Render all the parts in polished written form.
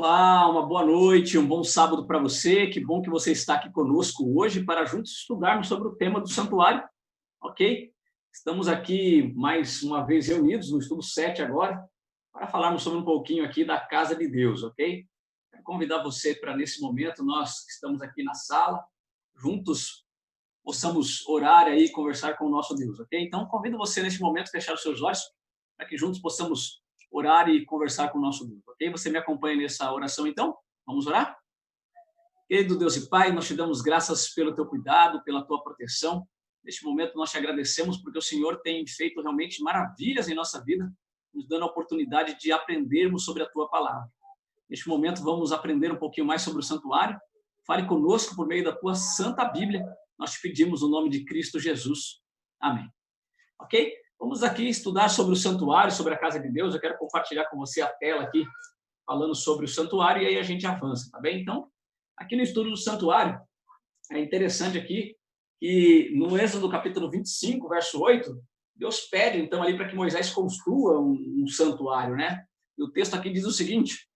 Olá, uma boa noite, um bom sábado para você. Que bom que você está aqui conosco hoje para juntos estudarmos sobre o tema do santuário, ok? Estamos aqui mais uma vez reunidos no estudo 7 agora, para falarmos sobre um pouquinho aqui da casa de Deus, ok? Quero convidar você para, nesse momento, nós que estamos aqui na sala, juntos possamos orar aí e conversar com o nosso Deus, ok? Então, convido você, neste momento, a fechar os seus olhos, para que juntos possamos orar e conversar com o nosso Deus, ok? Você me acompanha nessa oração, então? Vamos orar? Querido Deus e Pai, nós te damos graças pelo teu cuidado, pela tua proteção. Neste momento, nós te agradecemos porque o Senhor tem feito realmente maravilhas em nossa vida, nos dando a oportunidade de aprendermos sobre a tua palavra. Neste momento, vamos aprender um pouquinho mais sobre o santuário. Fale conosco por meio da tua santa Bíblia. Nós te pedimos no nome de Cristo Jesus. Amém. Ok? Vamos aqui estudar sobre o santuário, sobre a casa de Deus. Eu quero compartilhar com você a tela aqui, falando sobre o santuário, e aí a gente avança, tá bem? Então, aqui no estudo do santuário, é interessante aqui que no Êxodo capítulo 25, verso 8, Deus pede, então, ali para que Moisés construa um santuário, né? E o texto aqui diz o seguinte: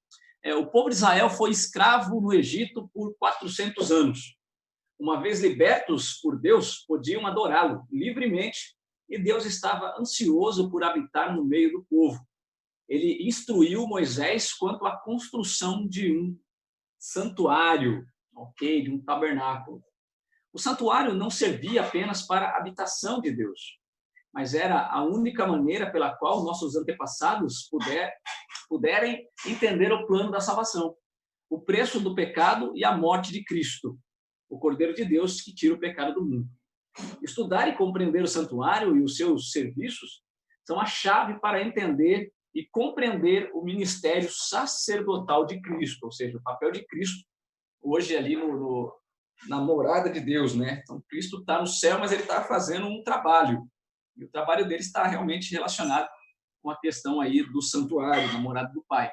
o povo de Israel foi escravo no Egito por 400 anos. Uma vez libertos por Deus, podiam adorá-lo livremente, e Deus estava ansioso por habitar no meio do povo. Ele instruiu Moisés quanto à construção de um santuário, ok, de um tabernáculo. O santuário não servia apenas para a habitação de Deus, mas era a única maneira pela qual nossos antepassados puderem entender o plano da salvação, o preço do pecado e a morte de Cristo, o Cordeiro de Deus que tira o pecado do mundo. Estudar e compreender o santuário e os seus serviços são a chave para entender e compreender o ministério sacerdotal de Cristo, ou seja, o papel de Cristo hoje ali na morada de Deus, né? Então, Cristo está no céu, mas ele está fazendo um trabalho, e o trabalho dele está realmente relacionado com a questão aí do santuário, da morada do Pai,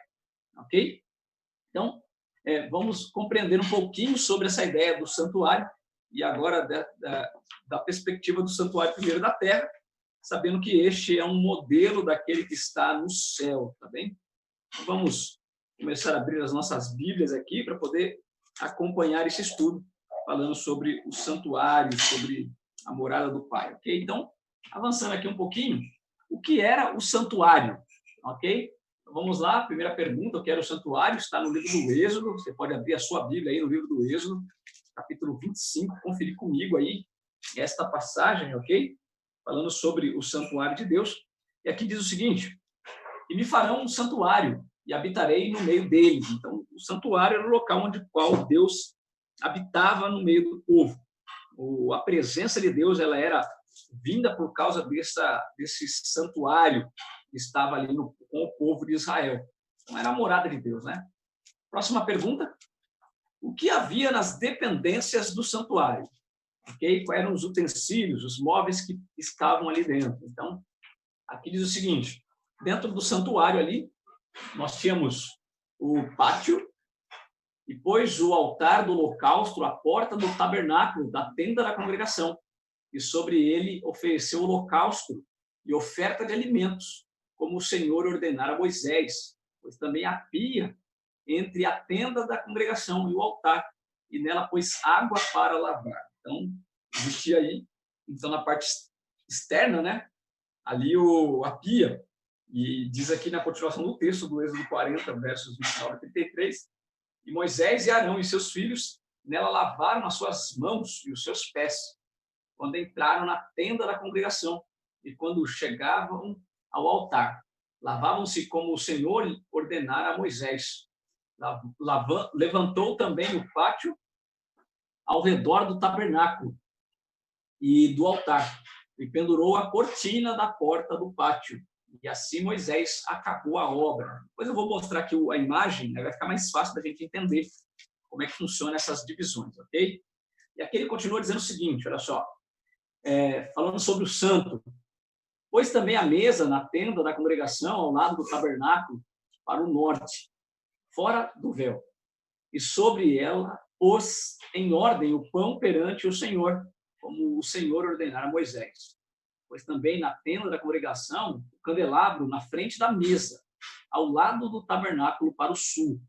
ok? Então, vamos compreender um pouquinho sobre essa ideia do santuário, e agora da perspectiva do santuário primeiro da terra, sabendo que este é um modelo daquele que está no céu, tá bem? Então, vamos começar a abrir as nossas Bíblias aqui para poder acompanhar esse estudo, falando sobre o santuário, sobre a morada do Pai, ok? Então, avançando aqui um pouquinho, o que era o santuário, ok? Então, vamos lá, a primeira pergunta, o que era o santuário? Está no livro do Êxodo, você pode abrir a sua Bíblia aí no livro do Êxodo, capítulo 25, conferir comigo aí esta passagem, ok? Falando sobre o santuário de Deus. E aqui diz o seguinte: e me farão um santuário, e habitarei no meio deles. Então, o santuário era o local onde qual Deus habitava no meio do povo. A presença de Deus ela era vinda por causa desse santuário que estava ali com o povo de Israel. Então, era a morada de Deus, né? Próxima pergunta: o que havia nas dependências do santuário? Okay? Quais eram os utensílios, os móveis que estavam ali dentro? Então, aqui diz o seguinte: dentro do santuário ali, nós tínhamos o pátio, depois o altar do holocausto, a porta do tabernáculo, da tenda da congregação, e sobre ele ofereceu o holocausto e oferta de alimentos, como o Senhor ordenara a Moisés, pois também a pia entre a tenda da congregação e o altar, e nela pôs água para lavar. Então, existia aí, então, na parte externa, né, ali a pia, e diz aqui na continuação do texto do Êxodo 40, versos 29 a 33, e Moisés e Arão e seus filhos nela lavaram as suas mãos e os seus pés, quando entraram na tenda da congregação e quando chegavam ao altar. Lavavam-se como o Senhor ordenara a Moisés. Levantou também o pátio ao redor do tabernáculo e do altar, e pendurou a cortina da porta do pátio. E assim Moisés acabou a obra. Depois eu vou mostrar aqui a imagem, né? Vai ficar mais fácil da gente entender como é que funcionam essas divisões, ok? E aqui ele continua dizendo o seguinte, olha só, falando sobre o santo: pôs também a mesa na tenda da congregação ao lado do tabernáculo para o norte, fora do véu, e sobre ela pôs em ordem o pão perante o Senhor, como o Senhor ordenara a Moisés. Pois também na tenda da congregação, o candelabro na frente da mesa, ao lado do tabernáculo para o sul.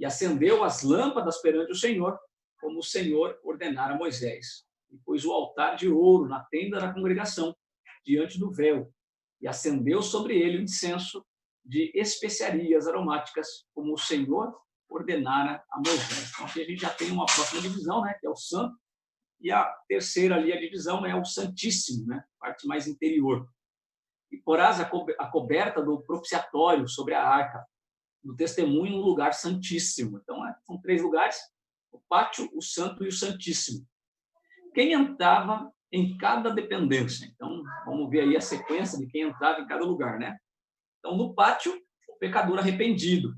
e acendeu as lâmpadas perante o Senhor, como o Senhor ordenara a Moisés. E pôs o altar de ouro na tenda da congregação, diante do véu, e acendeu sobre ele o incenso de especiarias aromáticas, como o Senhor ordenara a Moisés. Então, aqui a gente já tem uma próxima divisão, né, que é o santo, e a terceira ali, a divisão, é o santíssimo, né, parte mais interior. E porás a coberta do propiciatório sobre a arca do testemunho no lugar santíssimo. Então, são 3 lugares: o pátio, o santo e o santíssimo. Quem entrava em cada dependência? Então, vamos ver aí a sequência de quem entrava em cada lugar, né? Então, no pátio, o pecador arrependido.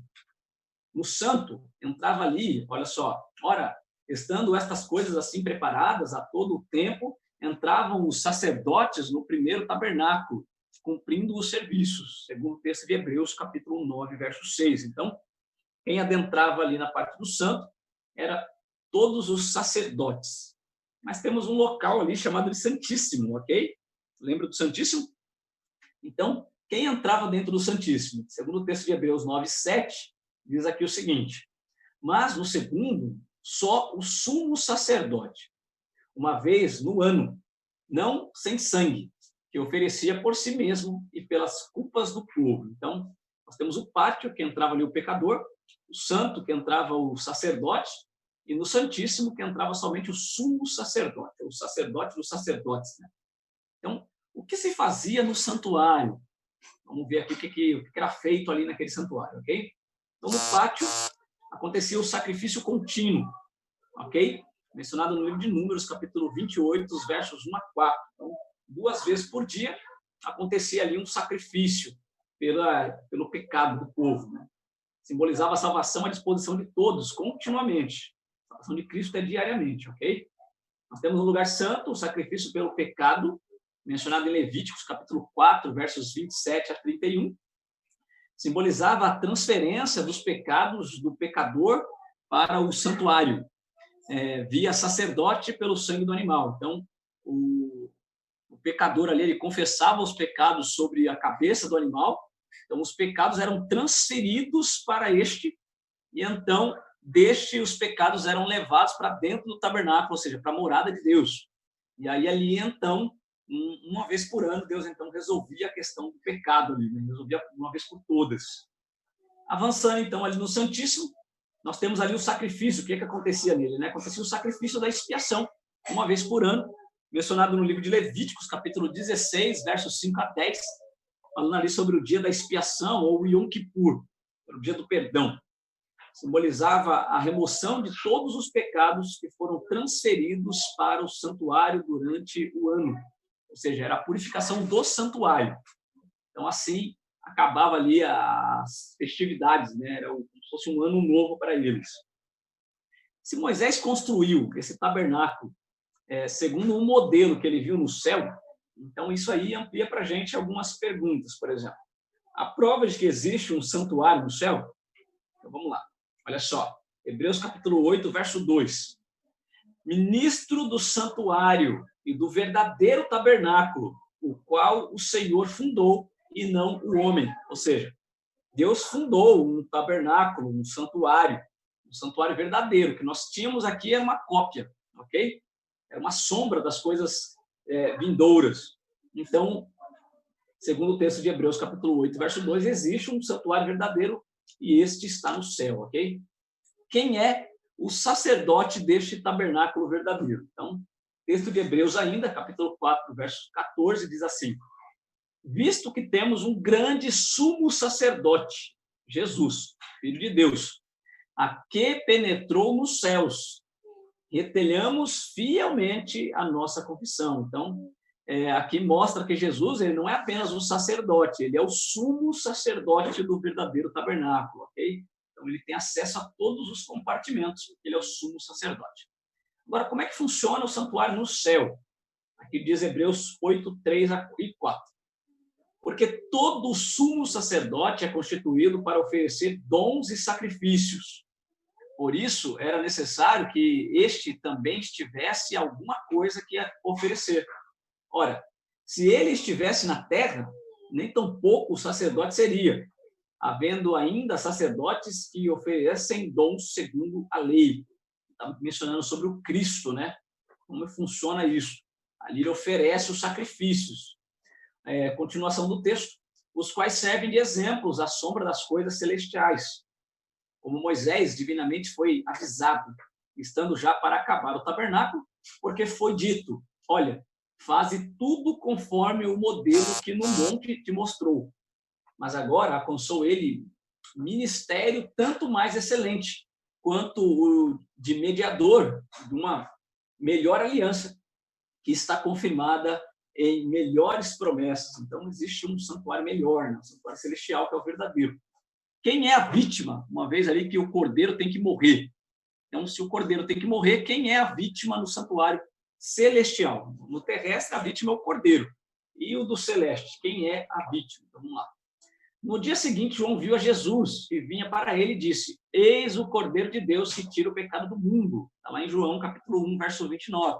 No santo, entrava ali, olha só, ora, estando estas coisas assim preparadas a todo o tempo, entravam os sacerdotes no primeiro tabernáculo, cumprindo os serviços, segundo o texto de Hebreus, capítulo 9, verso 6. Então, quem adentrava ali na parte do santo era todos os sacerdotes. Mas temos um local ali chamado de Santíssimo, ok? Lembra do Santíssimo? Então, quem entrava dentro do Santíssimo? Segundo o texto de Hebreus 9, 7, diz aqui o seguinte: mas no segundo, só o sumo sacerdote, uma vez no ano, não sem sangue, que oferecia por si mesmo e pelas culpas do povo. Então, nós temos o pátio, que entrava ali o pecador, o santo, que entrava o sacerdote, e no Santíssimo, que entrava somente o sumo sacerdote, o sacerdote dos sacerdotes, né? Então, o que se fazia no santuário? Vamos ver aqui o que era feito ali naquele santuário, ok? Então, no pátio, acontecia o sacrifício contínuo, ok? Mencionado no livro de Números, capítulo 28, os versos 1 a 4. Então, 2 vezes por dia, acontecia ali um sacrifício pelo pecado do povo, né? Simbolizava a salvação à disposição de todos, continuamente. A salvação de Cristo é diariamente, ok? Nós temos no lugar santo o sacrifício pelo pecado, mencionado em Levíticos, capítulo 4, versos 27 a 31. Simbolizava a transferência dos pecados do pecador para o santuário, via sacerdote pelo sangue do animal. Então, o pecador ali, ele confessava os pecados sobre a cabeça do animal, então os pecados eram transferidos para este, e então deste os pecados eram levados para dentro do tabernáculo, ou seja, para a morada de Deus. E aí ali então, uma vez por ano, Deus então resolvia a questão do pecado ali, né? Resolvia uma vez por todas. Avançando então ali no Santíssimo, nós temos ali o sacrifício. O que acontecia nele, né? Acontecia o sacrifício da expiação, uma vez por ano, mencionado no livro de Levíticos, capítulo 16, versos 5 a 10, falando ali sobre o dia da expiação, ou o Yom Kippur, o dia do perdão. Simbolizava a remoção de todos os pecados que foram transferidos para o santuário durante o ano. Ou seja, era a purificação do santuário. Então, assim, acabava ali as festividades, né? Era como se fosse um ano novo para eles. Se Moisés construiu esse tabernáculo segundo um modelo que ele viu no céu, então isso aí amplia para a gente algumas perguntas, por exemplo. A prova de que existe um santuário no céu? Então, vamos lá. Olha só, Hebreus capítulo 8, verso 2. Ministro do santuário e do verdadeiro tabernáculo, o qual o Senhor fundou e não o homem. Ou seja, Deus fundou um tabernáculo, um santuário verdadeiro. O que nós tínhamos aqui é uma cópia, ok? É uma sombra das coisas vindouras. Então, segundo o texto de Hebreus capítulo 8, verso 2, existe um santuário verdadeiro e este está no céu, ok? Quem é o sacerdote deste tabernáculo verdadeiro? Então, texto de Hebreus ainda, capítulo 4, verso 14, diz assim: visto que temos um grande sumo sacerdote, Jesus, Filho de Deus, a que penetrou nos céus, retelhamos fielmente a nossa confissão. Então, aqui mostra que Jesus, ele não é apenas um sacerdote, ele é o sumo sacerdote do verdadeiro tabernáculo, ok? Então, ele tem acesso a todos os compartimentos, ele é o sumo sacerdote. Agora, como é que funciona o santuário no céu? Aqui diz Hebreus 8, 3 e 4. Porque todo sumo sacerdote é constituído para oferecer dons e sacrifícios. Por isso, era necessário que este também tivesse alguma coisa que oferecer. Ora, se ele estivesse na terra, nem tampouco o sacerdote seria, havendo ainda sacerdotes que oferecem dons segundo a lei. Está mencionando sobre o Cristo, né? Como funciona isso? Ali ele oferece os sacrifícios. Continuação do texto, os quais servem de exemplos à sombra das coisas celestiais, como Moisés divinamente foi avisado, estando já para acabar o tabernáculo, porque foi dito, olha, faze tudo conforme o modelo que no monte te mostrou. Mas agora alcançou ele ministério tanto mais excelente, quanto o de mediador de uma melhor aliança, que está confirmada em melhores promessas. Então, existe um santuário melhor, né? Um santuário celestial, que é o verdadeiro. Quem é a vítima? Uma vez ali que o cordeiro tem que morrer. Então, se o cordeiro tem que morrer, quem é a vítima no santuário celestial? No terrestre, a vítima é o cordeiro. E o do celeste, quem é a vítima? Então, vamos lá. No dia seguinte, João viu a Jesus e vinha para ele e disse, eis o Cordeiro de Deus que tira o pecado do mundo. Está lá em João, capítulo 1, verso 29.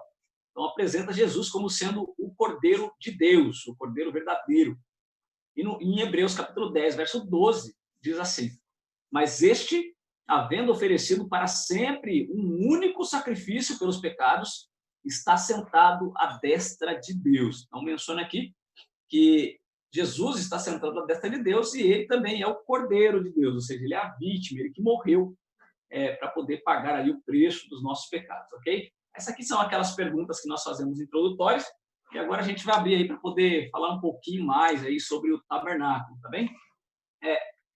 Então, apresenta Jesus como sendo o Cordeiro de Deus, o Cordeiro verdadeiro. E em Hebreus, capítulo 10, verso 12, diz assim, mas este, havendo oferecido para sempre um único sacrifício pelos pecados, está sentado à destra de Deus. Então, menciona aqui que Jesus está sentado à destra de Deus e ele também é o Cordeiro de Deus, ou seja, ele é a vítima, ele que morreu para poder pagar ali o preço dos nossos pecados, ok? Essas aqui são aquelas perguntas que nós fazemos introdutórias e agora a gente vai abrir aí para poder falar um pouquinho mais aí sobre o tabernáculo, tá bem?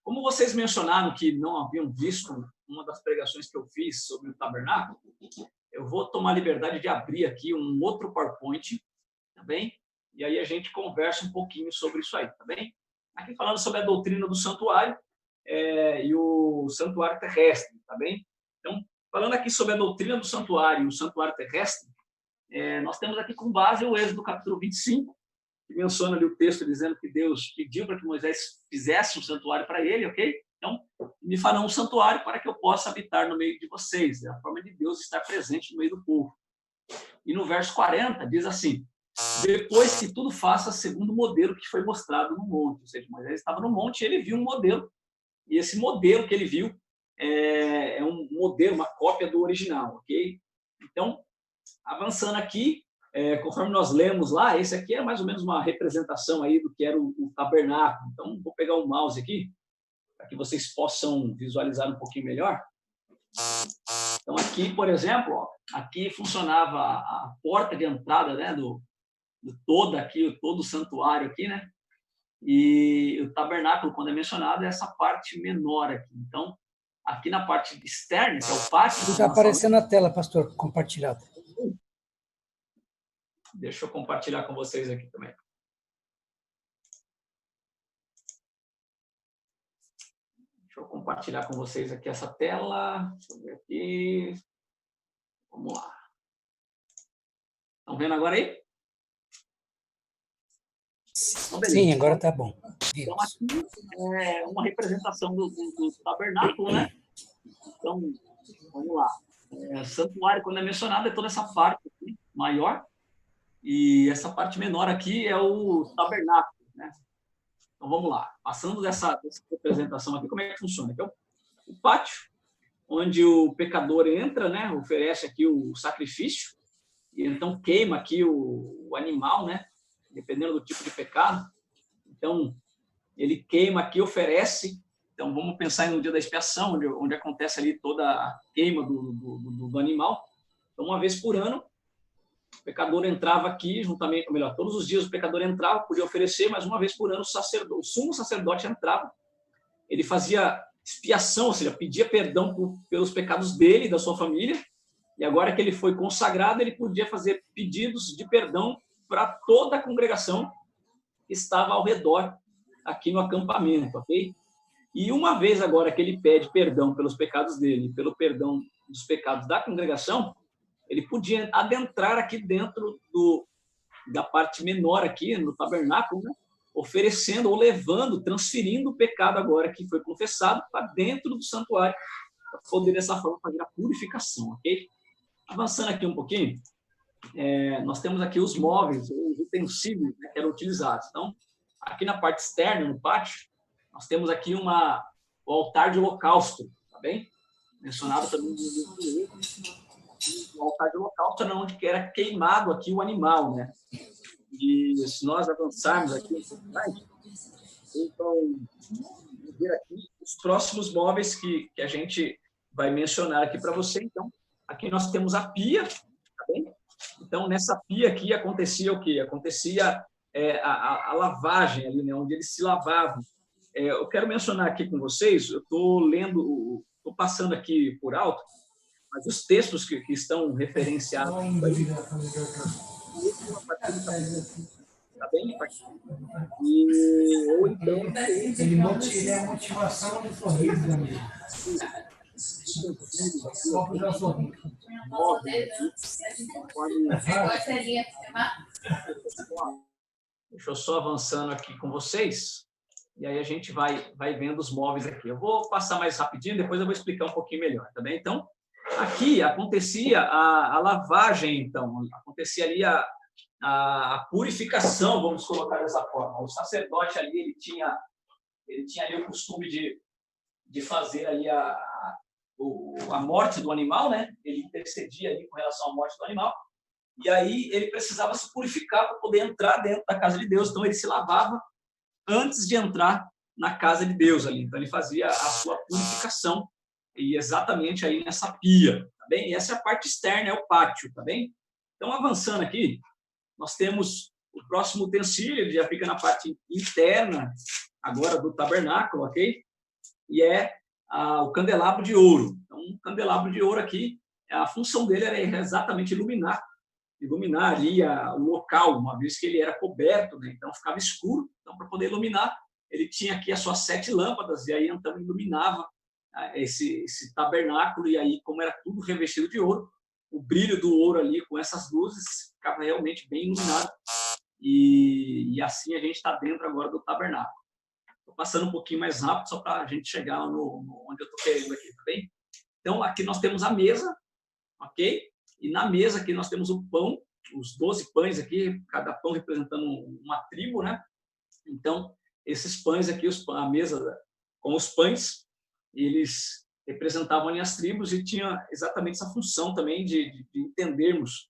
Como vocês mencionaram que não haviam visto uma das pregações que eu fiz sobre o tabernáculo, eu vou tomar a liberdade de abrir aqui um outro PowerPoint, tá bem? E aí a gente conversa um pouquinho sobre isso aí, tá bem? Aqui falando sobre a doutrina do santuário e o santuário terrestre, tá bem? Então, falando aqui sobre a doutrina do santuário e o santuário terrestre, nós temos aqui com base o Êxodo capítulo 25, que menciona ali o texto dizendo que Deus pediu para que Moisés fizesse um santuário para ele, ok? Então, me farão um santuário para que eu possa habitar no meio de vocês. É a forma de Deus estar presente no meio do povo. E no verso 40 diz assim, depois que tudo faça segundo o modelo que foi mostrado no monte. Ou seja, Moisés estava no monte e ele viu um modelo. E esse modelo que ele viu é um modelo, uma cópia do original, ok? Então, avançando aqui, conforme nós lemos lá, esse aqui é mais ou menos uma representação aí do que era o tabernáculo. Então, vou pegar o mouse aqui, para que vocês possam visualizar um pouquinho melhor. Então, aqui, por exemplo, ó, aqui funcionava a porta de entrada, né, do todo o santuário aqui, né? E o tabernáculo, quando é mencionado, é essa parte menor aqui. Então, aqui na parte externa, que é o pátio... Está aparecendo na tela, pastor, compartilhado. Deixa eu compartilhar com vocês aqui também. Deixa eu compartilhar com vocês aqui essa tela. Deixa eu ver aqui. Vamos lá. Estão vendo agora aí? Então, sim, agora está bom. Então, aqui é uma representação do tabernáculo, né? Então, vamos lá. Santuário, quando é mencionado, é toda essa parte aqui, maior. E essa parte menor aqui é o tabernáculo, né? Então, vamos lá. Passando dessa representação aqui, como é que funciona? Então, o pátio, onde o pecador entra, né? Oferece aqui o sacrifício, e então queima aqui o animal, né? Dependendo do tipo de pecado. Então, ele queima aqui, oferece. Então, vamos pensar no dia da expiação, onde acontece ali toda a queima do animal. Então, uma vez por ano, o pecador entrava aqui, juntamente, ou melhor, todos os dias o pecador entrava, podia oferecer, mas uma vez por ano o sumo sacerdote entrava, ele fazia expiação, ou seja, pedia perdão pelos pecados dele e da sua família, e agora que ele foi consagrado, ele podia fazer pedidos de perdão para toda a congregação que estava ao redor aqui no acampamento, ok? E uma vez agora que ele pede perdão pelos pecados dele, pelo perdão dos pecados da congregação, ele podia adentrar aqui dentro da parte menor aqui, no tabernáculo, né? Oferecendo ou levando, transferindo o pecado agora que foi confessado para dentro do santuário, para poder dessa forma fazer a purificação, ok? Avançando aqui um pouquinho, nós temos aqui os móveis, os utensílios, né, que eram utilizados. Então, aqui na parte externa, no pátio, nós temos aqui o altar de holocausto, tá bem? Mencionado também o altar de holocausto era onde era queimado aqui o animal, né? E se nós avançarmos aqui, então, ver aqui os próximos móveis que a gente vai mencionar aqui para você. Então, aqui nós temos a pia, tá bem? Então, nessa pia aqui acontecia o quê? Acontecia a lavagem ali, né? Onde eles se lavavam. Eu quero mencionar aqui com vocês, eu estou lendo, estou passando aqui por alto, mas os textos que estão referenciados aí, tá bem? Ou então... Ele é motivação de sorriso, amigo. Só para o sorriso. Deixa eu só avançando aqui com vocês, e aí a gente vai vendo os móveis aqui. Eu vou passar mais rapidinho, depois eu vou explicar um pouquinho melhor, tá bem? Então, aqui acontecia a lavagem, então, acontecia ali a purificação, vamos colocar dessa forma. O sacerdote ali, ele tinha ali o costume de fazer ali a morte do animal, né? Ele intercedia ali com relação à morte do animal, e aí ele precisava se purificar para poder entrar dentro da casa de Deus. Então ele se lavava antes de entrar na casa de Deus ali. Então ele fazia a sua purificação, e exatamente aí nessa pia, tá bem? E essa é a parte externa, é o pátio, tá bem? Então, avançando aqui, nós temos o próximo utensílio, ele já fica na parte interna agora do tabernáculo, ok? E é o candelabro de ouro. Então, o candelabro de ouro aqui, a função dele era exatamente iluminar ali o local, uma vez que ele era coberto, né? Então ficava escuro. Então, para poder iluminar, ele tinha aqui as suas 7 lâmpadas, e aí então iluminava esse tabernáculo, e aí, como era tudo revestido de ouro, o brilho do ouro ali com essas luzes ficava realmente bem iluminado, e assim a gente está dentro agora do tabernáculo. Estou passando um pouquinho mais rápido só para a gente chegar onde eu estou querendo aqui, tá bem? Então, aqui nós temos a mesa, ok? E na mesa aqui nós temos o pão, os 12 pães aqui, cada pão representando uma tribo, né? Então, esses pães aqui, a mesa com os pães, eles representavam ali as tribos, e tinha exatamente essa função também de entendermos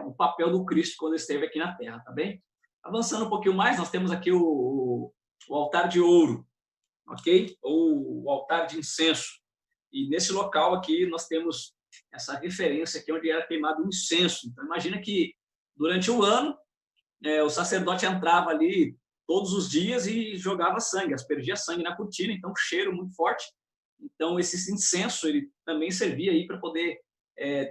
o papel do Cristo quando ele esteve aqui na Terra, tá bem? Avançando um pouquinho mais, nós temos aqui o altar de ouro, ok? Ou o altar de incenso. E nesse local aqui nós temos essa referência aqui onde era queimado o incenso. Então, imagina que durante o ano o sacerdote entrava ali todos os dias e jogava sangue, aspergia sangue na cortina, então cheiro muito forte. Então, esse incenso ele também servia aí para poder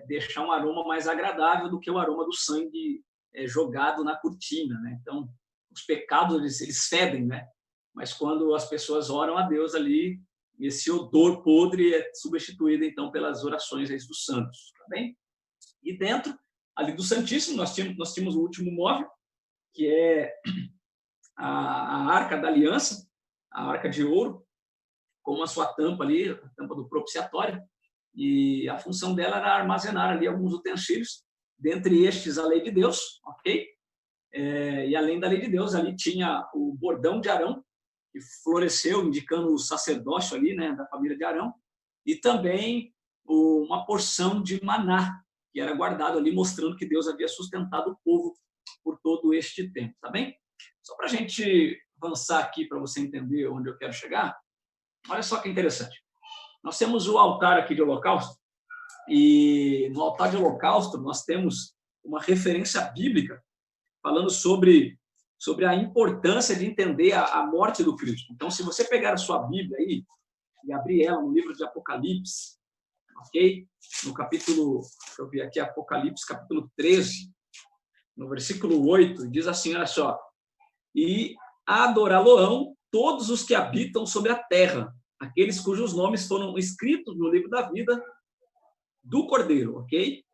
deixar um aroma mais agradável do que o aroma do sangue jogado na cortina, né? Então, os pecados eles fedem, né? Mas quando as pessoas oram a Deus ali, esse odor podre é substituído então pelas orações dos santos, tá bem? E dentro ali do Santíssimo nós tínhamos o último móvel, que é a Arca da Aliança, a Arca de Ouro, com a sua tampa ali, a tampa do propiciatório, e a função dela era armazenar ali alguns utensílios, dentre estes a lei de Deus, ok? E além da lei de Deus, ali tinha o bordão de Arão, que floresceu, indicando o sacerdócio ali, né, da família de Arão, e também uma porção de maná, que era guardado ali, mostrando que Deus havia sustentado o povo por todo este tempo, tá bem? Só para a gente avançar aqui, para você entender onde eu quero chegar, olha só que interessante. Nós temos o altar aqui de holocausto, e no altar de holocausto nós temos uma referência bíblica falando sobre a importância de entender a morte do Cristo. Então, se você pegar a sua Bíblia aí e abrir ela no livro de Apocalipse, ok? No capítulo, deixa eu ver aqui, Apocalipse, capítulo 13, no versículo 8, diz assim, olha só: e adorá-lo-ão todos os que habitam sobre a terra, aqueles cujos nomes foram escritos no livro da vida do Cordeiro, ok?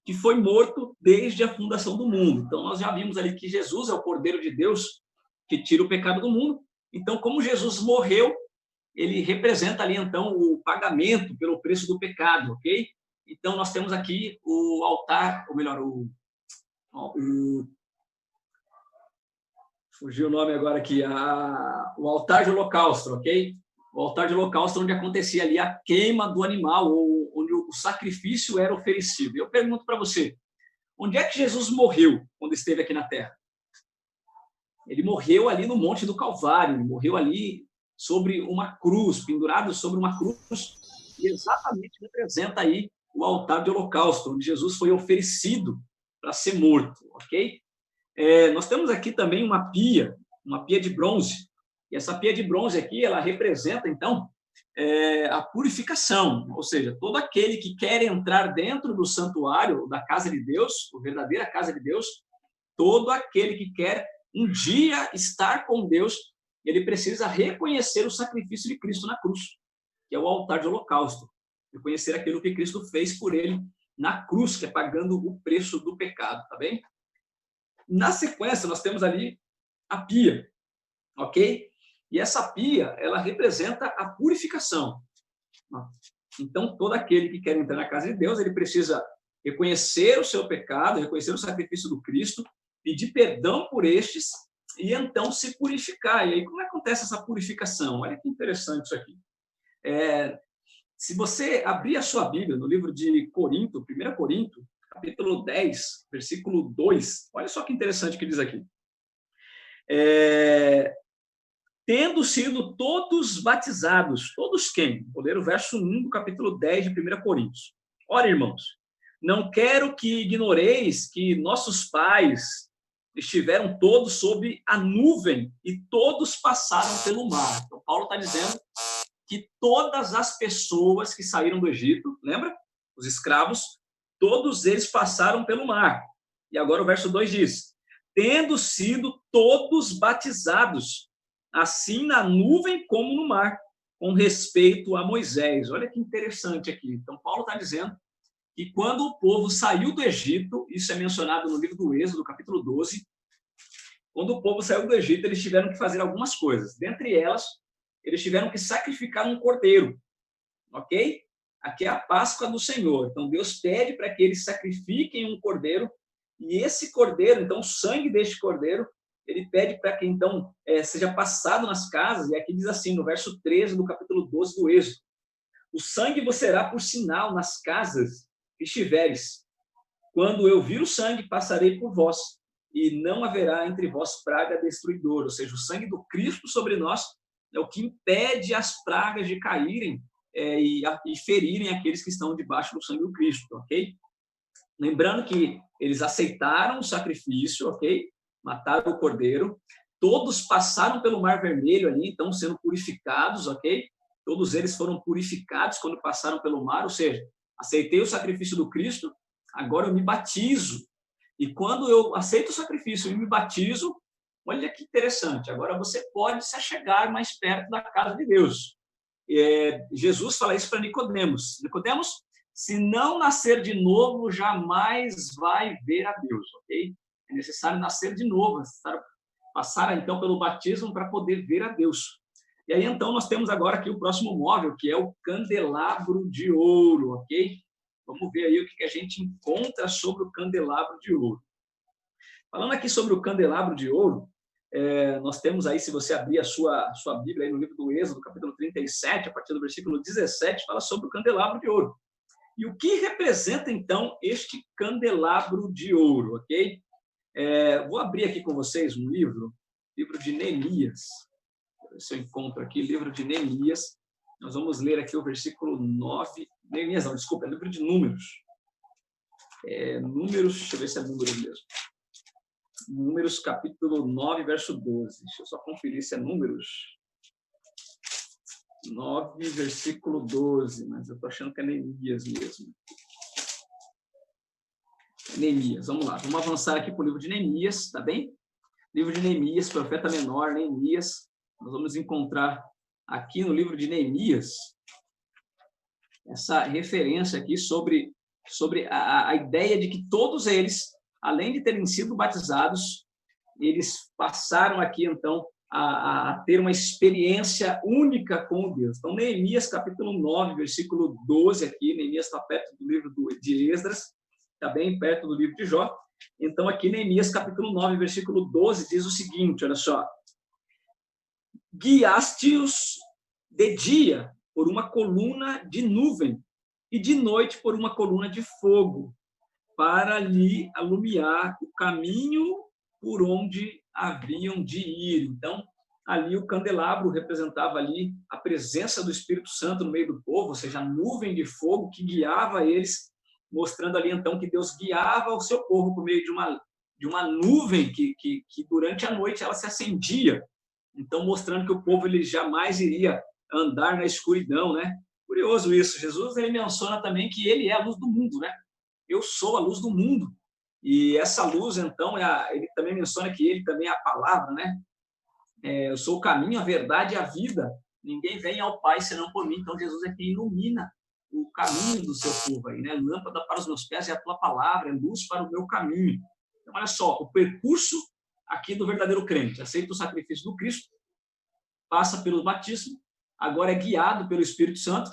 Que foi morto desde a fundação do mundo. Então, nós já vimos ali que Jesus é o Cordeiro de Deus que tira o pecado do mundo. Então, como Jesus morreu, ele representa ali, então, o pagamento pelo preço do pecado, ok? Então, nós temos aqui o altar, ou melhor, fugiu o nome agora aqui, o altar de holocausto, ok? O altar de holocausto, onde acontecia ali a queima do animal, ou onde o sacrifício era oferecido. Eu pergunto para você, onde é que Jesus morreu quando esteve aqui na Terra? Ele morreu ali no Monte do Calvário, ele morreu ali sobre uma cruz, pendurado sobre uma cruz, e exatamente representa aí o altar de holocausto, onde Jesus foi oferecido para ser morto, ok? Nós temos aqui também uma pia de bronze, e essa pia de bronze aqui, ela representa, então, a purificação, ou seja, todo aquele que quer entrar dentro do santuário da casa de Deus, a verdadeira casa de Deus, todo aquele que quer um dia estar com Deus, ele precisa reconhecer o sacrifício de Cristo na cruz, que é o altar de holocausto, reconhecer aquilo que Cristo fez por ele na cruz, que é pagando o preço do pecado, tá bem? Na sequência, nós temos ali a pia, ok? E essa pia, ela representa a purificação. Então, todo aquele que quer entrar na casa de Deus, ele precisa reconhecer o seu pecado, reconhecer o sacrifício do Cristo, pedir perdão por estes e então se purificar. E aí, como acontece essa purificação? Olha que interessante isso aqui. Se você abrir a sua Bíblia no livro de Corinto, 1 Corinto, capítulo 10, versículo 2, olha só que interessante que diz aqui. Tendo sido todos batizados, todos quem? Vou ler o verso 1 do capítulo 10 de 1 Coríntios. Ora, irmãos, não quero que ignoreis que nossos pais estiveram todos sob a nuvem e todos passaram pelo mar. Então, Paulo está dizendo que todas as pessoas que saíram do Egito, lembra? Os escravos, todos eles passaram pelo mar. E agora o verso 2 diz, tendo sido todos batizados, assim na nuvem como no mar, com respeito a Moisés. Olha que interessante aqui. Então, Paulo está dizendo que quando o povo saiu do Egito, isso é mencionado no livro do Êxodo, capítulo 12, quando o povo saiu do Egito, eles tiveram que fazer algumas coisas. Dentre elas, eles tiveram que sacrificar um cordeiro, ok? Aqui é a Páscoa do Senhor. Então, Deus pede para que eles sacrifiquem um cordeiro, e esse cordeiro, então, o sangue deste cordeiro, ele pede para que, então, seja passado nas casas, e aqui diz assim, no verso 13 do capítulo 12 do Êxodo, o sangue vos será por sinal nas casas que estiveres. Quando eu vir o sangue, passarei por vós, e não haverá entre vós praga destruidora. Ou seja, o sangue do Cristo sobre nós é o que impede as pragas de caírem e ferirem aqueles que estão debaixo do sangue do Cristo, ok? Lembrando que eles aceitaram o sacrifício, ok? Mataram o cordeiro, todos passaram pelo Mar Vermelho ali, então sendo purificados, ok? Todos eles foram purificados quando passaram pelo mar, ou seja, aceitei o sacrifício do Cristo, agora eu me batizo. E quando eu aceito o sacrifício e me batizo, olha que interessante, agora você pode se achegar mais perto da casa de Deus. Jesus fala isso para Nicodemos. Nicodemos, se não nascer de novo, jamais vai ver a Deus, ok? É necessário nascer de novo, é necessário passar então pelo batismo para poder ver a Deus. E aí então nós temos agora aqui o próximo móvel, que é o candelabro de ouro, ok? Vamos ver aí o que a gente encontra sobre o candelabro de ouro. Falando aqui sobre o candelabro de ouro, nós temos aí, se você abrir a sua Bíblia aí no livro do Êxodo, capítulo 37, a partir do versículo 17, fala sobre o candelabro de ouro. E o que representa, então, este candelabro de ouro, ok? Vou abrir aqui com vocês um livro de Neemias. Deixa eu ver se eu encontro aqui, livro de Neemias. Nós vamos ler aqui o versículo 9. Neemias, não, desculpa, é livro de Números. Números, deixa eu ver se é Números mesmo. Números, capítulo 9, verso 12. Deixa eu só conferir se é Números. 9, versículo 12, mas eu estou achando que é Neemias mesmo. Neemias, vamos lá. Vamos avançar aqui para o livro de Neemias, tá bem? Livro de Neemias, profeta menor, Neemias. Nós vamos encontrar aqui no livro de Neemias essa referência aqui sobre a ideia de que todos eles, além de terem sido batizados, eles passaram aqui, então, a ter uma experiência única com Deus. Então, Neemias, capítulo 9, versículo 12 aqui, Neemias está perto do livro de Esdras, está bem perto do livro de Jó, Então, aqui Neemias, capítulo 9, versículo 12, diz o seguinte, olha só. Guiaste-os de dia por uma coluna de nuvem e de noite por uma coluna de fogo, para lhe alumiar o caminho por onde haviam de ir. Então, ali o candelabro representava ali a presença do Espírito Santo no meio do povo, ou seja, a nuvem de fogo que guiava eles, mostrando ali então que Deus guiava o seu povo por meio de uma nuvem que durante a noite ela se acendia. Então, mostrando que o povo ele jamais iria andar na escuridão, né? Curioso isso. Jesus ele menciona também que ele é a luz do mundo, né? Eu sou a luz do mundo. E essa luz, então, ele também menciona que ele também é a palavra, né? Eu sou o caminho, a verdade e a vida. Ninguém vem ao Pai senão por mim. Então, Jesus é quem ilumina o caminho do seu povo aí, né? Lâmpada para os meus pés é a tua palavra, é luz para o meu caminho. Então, olha só, o percurso aqui do verdadeiro crente. Aceita o sacrifício do Cristo, passa pelo batismo, agora é guiado pelo Espírito Santo.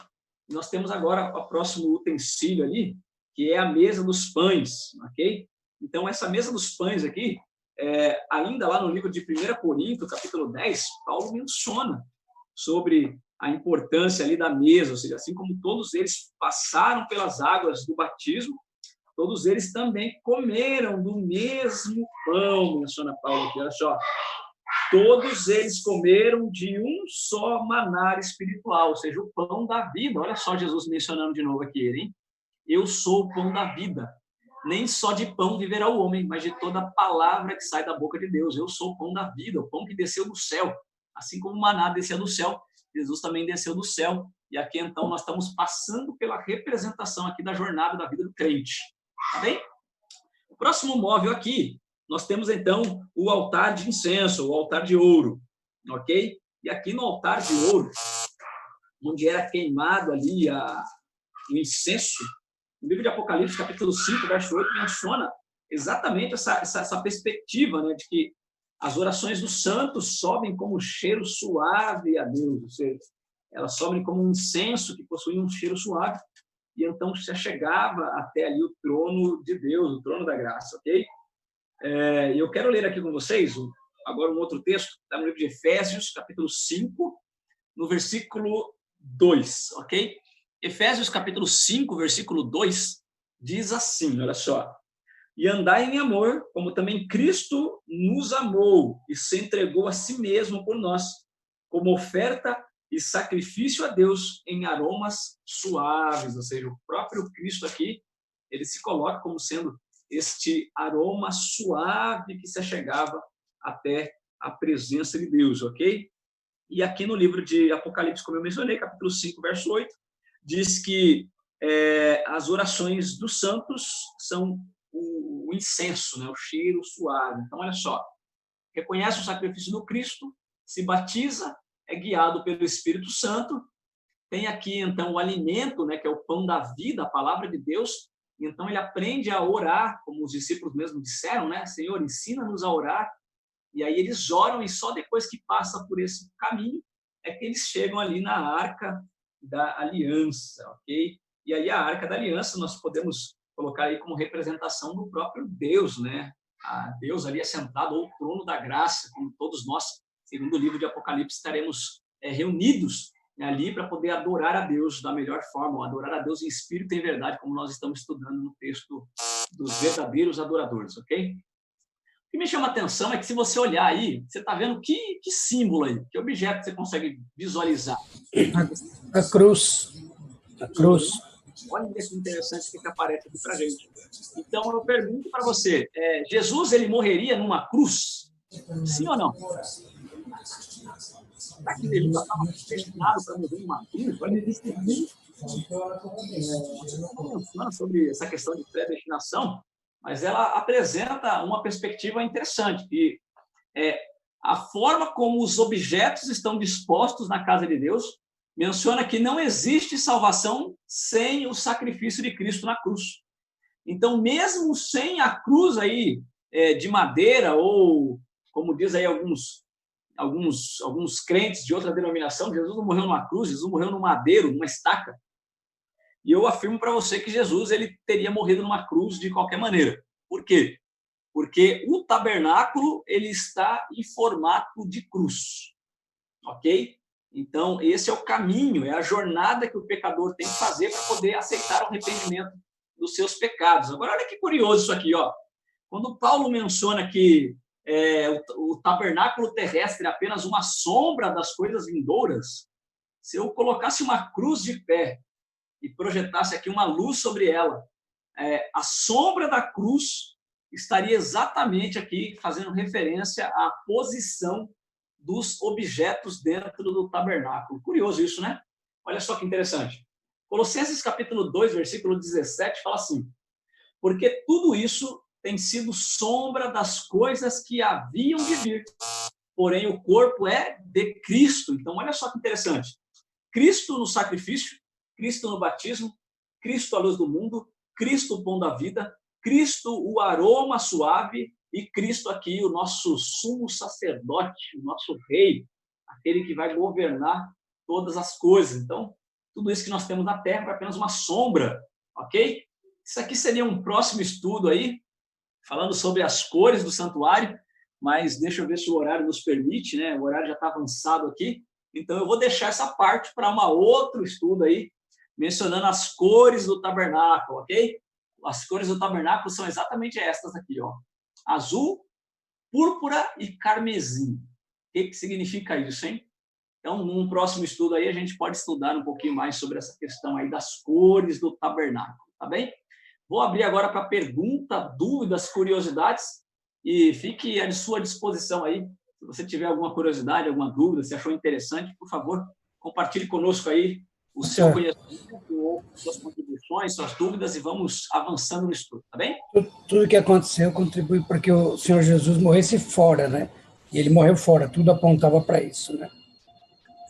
E nós temos agora o próximo utensílio ali, que é a mesa dos pães, ok? Então, essa mesa dos pães aqui, ainda lá no livro de 1 Coríntios, capítulo 10, Paulo menciona sobre a importância ali da mesa, ou seja, assim como todos eles passaram pelas águas do batismo, todos eles também comeram do mesmo pão, menciona Paulo aqui, olha só. Todos eles comeram de um só maná espiritual, ou seja, o pão da vida. Olha só Jesus mencionando de novo aqui, hein? Eu sou o pão da vida. Nem só de pão viverá o homem, mas de toda palavra que sai da boca de Deus. Eu sou o pão da vida, o pão que desceu do céu. Assim como o maná desceu do céu, Jesus também desceu do céu. E aqui, então, nós estamos passando pela representação aqui da jornada da vida do crente. Tá bem? O próximo móvel aqui, nós temos, então, o altar de incenso, o altar de ouro, ok? E aqui no altar de ouro, onde era queimado ali o incenso, no livro de Apocalipse, capítulo 5, verso 8, menciona exatamente essa perspectiva, né, de que as orações dos santos sobem como um cheiro suave a Deus, ou seja, elas sobem como um incenso que possui um cheiro suave, e então se chegava até ali o trono de Deus, o trono da graça, ok? Eu quero ler aqui com vocês agora um outro texto, está no livro de Efésios, capítulo 5, no versículo 2, ok? Efésios, capítulo 5, versículo 2, diz assim, olha só. E andai em amor, como também Cristo nos amou e se entregou a si mesmo por nós, como oferta e sacrifício a Deus em aromas suaves, ou seja, o próprio Cristo aqui, ele se coloca como sendo este aroma suave que se achegava até a presença de Deus, ok? E aqui no livro de Apocalipse, como eu mencionei, capítulo 5, verso 8, diz que as orações dos santos são o incenso, né? O cheiro suave. Então, olha só, reconhece o sacrifício do Cristo, se batiza, é guiado pelo Espírito Santo, tem aqui, então, o alimento, né, que é o pão da vida, a palavra de Deus, então ele aprende a orar, como os discípulos mesmo disseram, né? Senhor, ensina-nos a orar, e aí eles oram, e só depois que passa por esse caminho é que eles chegam ali na Arca da Aliança, ok? E aí a Arca da Aliança nós podemos colocar aí como representação do próprio Deus, né? A Deus ali assentado ao trono da graça, como todos nós, segundo o livro de Apocalipse, estaremos reunidos ali para poder adorar a Deus da melhor forma, adorar a Deus em espírito e em verdade, como nós estamos estudando no texto dos verdadeiros adoradores, ok? O que me chama a atenção é que se você olhar aí, você está vendo que símbolo aí, que objeto você consegue visualizar? A cruz. A cruz. Olha que interessante que aparece aqui para a gente. Então, eu pergunto para você, Jesus ele morreria numa cruz? Sim ou não? Será que ele estava destinado para morrer numa cruz? Olha que interessante. Não menciona sobre essa questão de predestinação, mas ela apresenta uma perspectiva interessante, que a forma como os objetos estão dispostos na casa de Deus menciona que não existe salvação sem o sacrifício de Cristo na cruz. Então, mesmo sem a cruz aí de madeira, ou, como diz aí alguns crentes de outra denominação, Jesus não morreu numa cruz, Jesus morreu num madeiro, numa estaca. E eu afirmo para você que Jesus ele teria morrido numa cruz de qualquer maneira. Por quê? Porque o tabernáculo ele está em formato de cruz, ok? Então, esse é o caminho, é a jornada que o pecador tem que fazer para poder aceitar o arrependimento dos seus pecados. Agora, olha que curioso isso aqui, ó. Quando Paulo menciona que o tabernáculo terrestre é apenas uma sombra das coisas vindouras, se eu colocasse uma cruz de pé e projetasse aqui uma luz sobre ela, a sombra da cruz estaria exatamente aqui fazendo referência à posição dos objetos dentro do tabernáculo. Curioso isso, né? Olha só que interessante. Colossenses capítulo 2, versículo 17, fala assim: porque tudo isso tem sido sombra das coisas que haviam de vir, porém o corpo é de Cristo. Então, olha só que interessante. Cristo no sacrifício, Cristo no batismo, Cristo a luz do mundo, Cristo o pão da vida, Cristo o aroma suave e Cristo aqui o nosso sumo sacerdote, o nosso rei, aquele que vai governar todas as coisas. Então, tudo isso que nós temos na terra é apenas uma sombra, ok? Isso aqui seria um próximo estudo aí, falando sobre as cores do santuário, mas deixa eu ver se o horário nos permite, né? O horário já está avançado aqui, então eu vou deixar essa parte para um outro estudo aí, mencionando as cores do tabernáculo, ok? As cores do tabernáculo são exatamente estas aqui, ó. Azul, púrpura e carmesim. O que significa isso, hein? Então, num próximo estudo aí, a gente pode estudar um pouquinho mais sobre essa questão aí das cores do tabernáculo, tá bem? Vou abrir agora para pergunta, dúvidas, curiosidades, e fique à sua disposição aí. Se você tiver alguma curiosidade, alguma dúvida, se achou interessante, por favor, compartilhe conosco aí o seu conhecimento ou suas contribuições, suas dúvidas, e vamos avançando no estudo, tá bem? Tudo que aconteceu contribui para que o Senhor Jesus morresse fora, né? E ele morreu fora, tudo apontava para isso, né?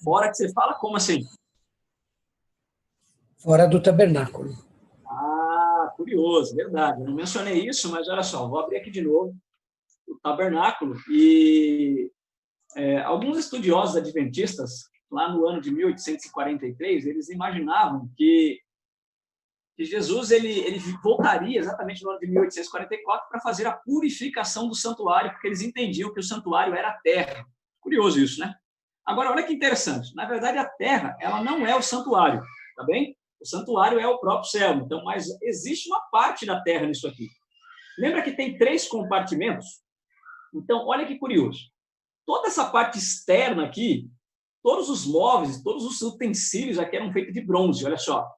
Fora que você fala, como assim? Fora do tabernáculo. Ah, curioso, verdade. Eu não mencionei isso, mas olha só, vou abrir aqui de novo o tabernáculo e alguns estudiosos adventistas, lá no ano de 1843, eles imaginavam que Jesus ele voltaria exatamente no ano de 1844 para fazer a purificação do santuário, porque eles entendiam que o santuário era a terra. Curioso isso, né? Agora, olha que interessante. Na verdade, a terra ela não é o santuário, tá bem? O santuário é o próprio céu. Então, mas existe uma parte da terra nisso aqui. Lembra que tem 3 compartimentos? Então, olha que curioso. Toda essa parte externa aqui, todos os móveis, todos os utensílios aqui eram feitos de bronze, olha só.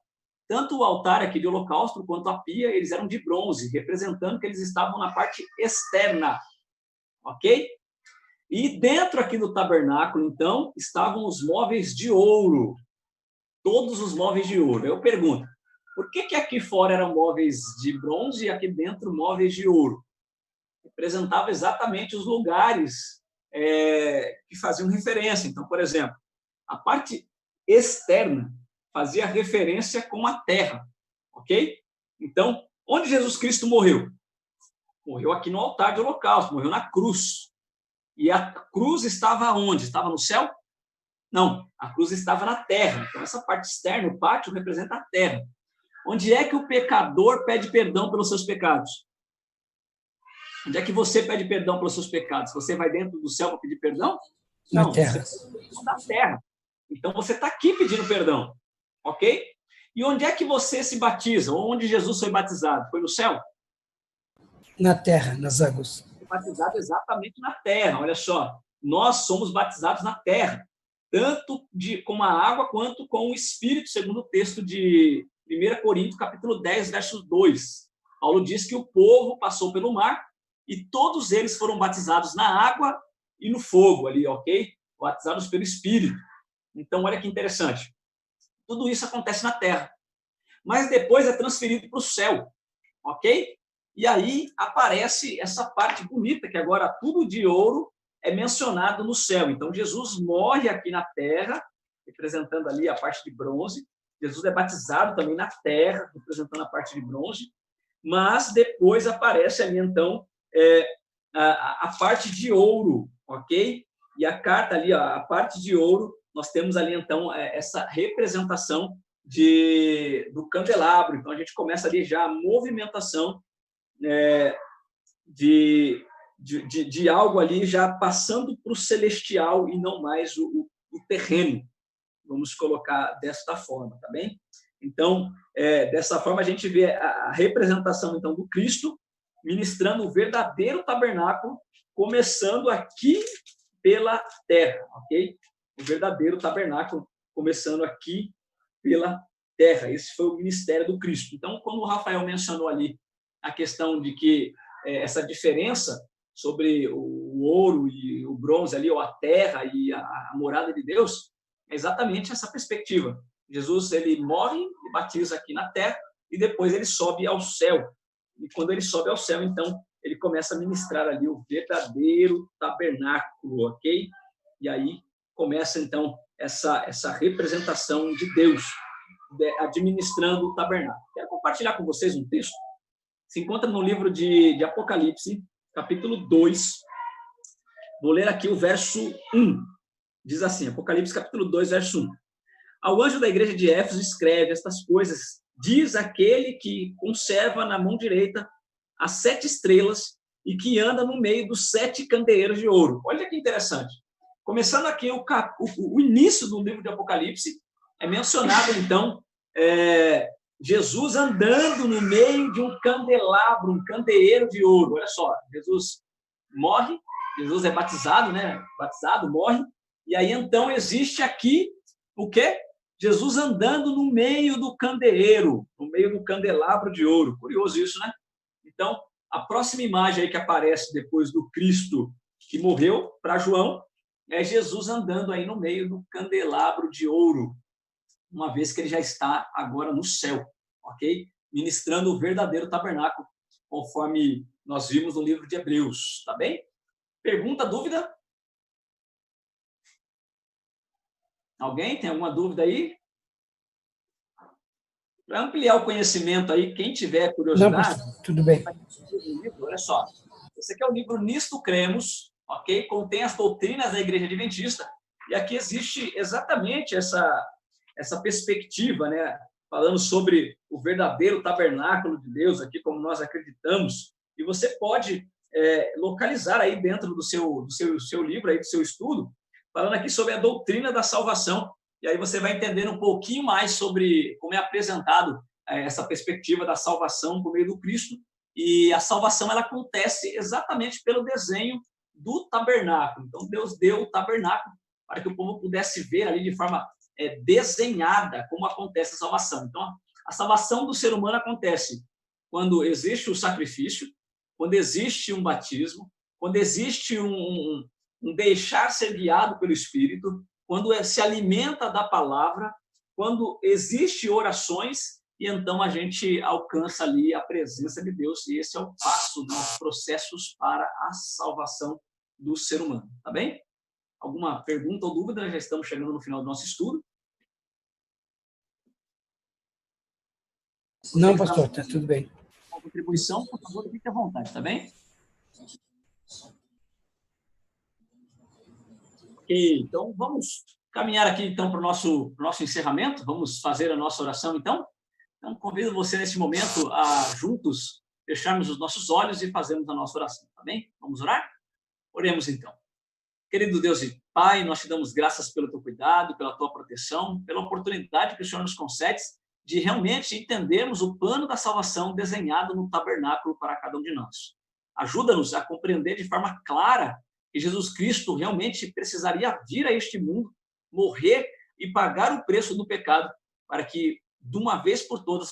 Tanto o altar aqui de holocausto quanto a pia, eles eram de bronze, representando que eles estavam na parte externa, ok? E dentro aqui do tabernáculo, então, estavam os móveis de ouro, todos os móveis de ouro. Eu pergunto, por que aqui fora eram móveis de bronze e aqui dentro móveis de ouro? Representava exatamente os lugares que faziam referência. Então, por exemplo, a parte externa fazia referência com a terra, ok? Então, onde Jesus Cristo morreu? Morreu aqui no altar de holocausto, morreu na cruz. E a cruz estava onde? Estava no céu? Não, a cruz estava na terra. Então, essa parte externa, o pátio, representa a terra. Onde é que o pecador pede perdão pelos seus pecados? Onde é que você pede perdão pelos seus pecados? Você vai dentro do céu para pedir perdão? Na Não, terra. você está na terra. Então, você está aqui pedindo perdão. Ok? E onde é que você se batiza? Onde Jesus foi batizado? Foi no céu? Na terra, nas águas. Foi batizado exatamente na terra. Olha só, nós somos batizados na terra, tanto com a água quanto com o Espírito, segundo o texto de 1 Coríntios, capítulo 10, verso 2. Paulo diz que o povo passou pelo mar e todos eles foram batizados na água e no fogo ali, ok? Batizados pelo Espírito. Então, olha que interessante. Tudo isso acontece na terra, mas depois é transferido para o céu, ok? E aí aparece essa parte bonita, que agora tudo de ouro é mencionado no céu. Então, Jesus morre aqui na terra, representando ali a parte de bronze. Jesus é batizado também na terra, representando a parte de bronze. Mas depois aparece ali, então, a parte de ouro, ok? E a carta ali, ó, a parte de ouro, nós temos ali, então, essa representação do candelabro. Então, a gente começa ali já a movimentação de algo ali já passando para o celestial e não mais o terreno. Vamos colocar desta forma, tá bem? Então, dessa forma, a gente vê a representação, então, do Cristo ministrando o verdadeiro tabernáculo, começando aqui pela terra, ok? O verdadeiro tabernáculo, começando aqui pela terra. Esse foi o ministério do Cristo. Então, quando o Rafael mencionou ali a questão de que essa diferença sobre o ouro e o bronze ali, ou a terra e a morada de Deus, é exatamente essa perspectiva. Jesus, ele morre e batiza aqui na terra e depois ele sobe ao céu. E quando ele sobe ao céu, então, ele começa a ministrar ali o verdadeiro tabernáculo, ok? E aí começa, então, essa representação de Deus administrando o tabernáculo. Quero compartilhar com vocês um texto. Se encontra no livro de Apocalipse, capítulo 2. Vou ler aqui o verso 1. Diz assim, Apocalipse, capítulo 2, verso 1. Ao anjo da igreja de Éfeso escreve estas coisas. Diz aquele que conserva na mão direita as 7 estrelas e que anda no meio dos 7 candeeiros de ouro. Olha que interessante. Começando aqui o início do livro de Apocalipse, é mencionado, então, Jesus andando no meio de um candelabro, um candeeiro de ouro. Olha só, Jesus morre, Jesus é batizado, né? Batizado, morre, e aí, então, existe aqui o quê? Jesus andando no meio do candeeiro, no meio do candelabro de ouro. Curioso isso, né? Então, a próxima imagem aí que aparece depois do Cristo que morreu, para João, é Jesus andando aí no meio do candelabro de ouro, uma vez que ele já está agora no céu, ok? Ministrando o verdadeiro tabernáculo, conforme nós vimos no livro de Hebreus, tá bem? Pergunta, dúvida? Alguém tem alguma dúvida aí? Para ampliar o conhecimento aí, quem tiver curiosidade... Não, tudo bem. Olha só, esse aqui é o livro Nisto Cremos, ok? Contém as doutrinas da Igreja Adventista, e aqui existe exatamente essa perspectiva, né? Falando sobre o verdadeiro tabernáculo de Deus, aqui como nós acreditamos, e você pode localizar aí dentro do seu livro, aí, do seu estudo, falando aqui sobre a doutrina da salvação, e aí você vai entender um pouquinho mais sobre como é apresentado essa perspectiva da salvação por meio do Cristo, e a salvação ela acontece exatamente pelo desenho do tabernáculo. Então, Deus deu o tabernáculo para que o povo pudesse ver ali de forma desenhada como acontece a salvação. Então, a salvação do ser humano acontece quando existe o sacrifício, quando existe um batismo, quando existe um deixar ser guiado pelo Espírito, quando se alimenta da palavra, quando existe orações, e então a gente alcança ali a presença de Deus, e esse é o passo dos processos para a salvação do ser humano, tá bem? Alguma pergunta ou dúvida? Já estamos chegando no final do nosso estudo. Não, pastor, está tudo bem. Uma contribuição, por favor, fique à vontade, tá bem? Ok, então vamos caminhar aqui então para o nosso encerramento, vamos fazer a nossa oração então. Então convido você nesse momento a juntos fecharmos os nossos olhos e fazermos a nossa oração, tá bem? Vamos orar? Oremos então. Querido Deus e Pai, nós te damos graças pelo teu cuidado, pela tua proteção, pela oportunidade que o Senhor nos concede de realmente entendermos o plano da salvação desenhado no tabernáculo para cada um de nós. Ajuda-nos a compreender de forma clara que Jesus Cristo realmente precisaria vir a este mundo, morrer e pagar o preço do pecado, para que, de uma vez por todas,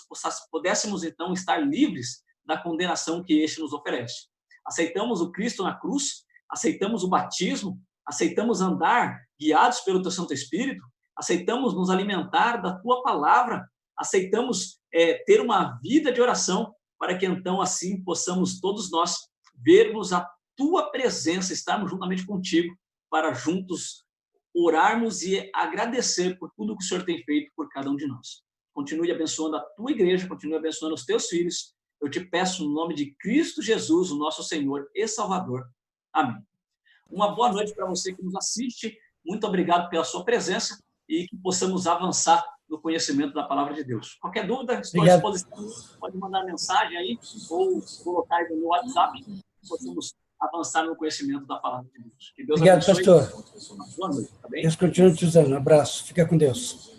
pudéssemos então estar livres da condenação que este nos oferece. Aceitamos o Cristo na cruz, aceitamos o batismo, aceitamos andar guiados pelo teu Santo Espírito, aceitamos nos alimentar da tua palavra, aceitamos ter uma vida de oração, para que então assim possamos todos nós vermos a tua presença, estarmos juntamente contigo, para juntos orarmos e agradecer por tudo que o Senhor tem feito por cada um de nós. Continue abençoando a tua igreja, continue abençoando os teus filhos. Eu te peço no nome de Cristo Jesus, o nosso Senhor e Salvador. Amém. Uma boa noite para você que nos assiste. Muito obrigado pela sua presença e que possamos avançar no conhecimento da palavra de Deus. Qualquer dúvida, estou à disposição. Pode mandar mensagem aí ou colocar aí no meu WhatsApp possamos avançar no conhecimento da palavra de Deus. Que Deus Obrigado, abençoe. pastor. Boa noite, tá bem? Deus continue te usando. Um abraço. Fica com Deus.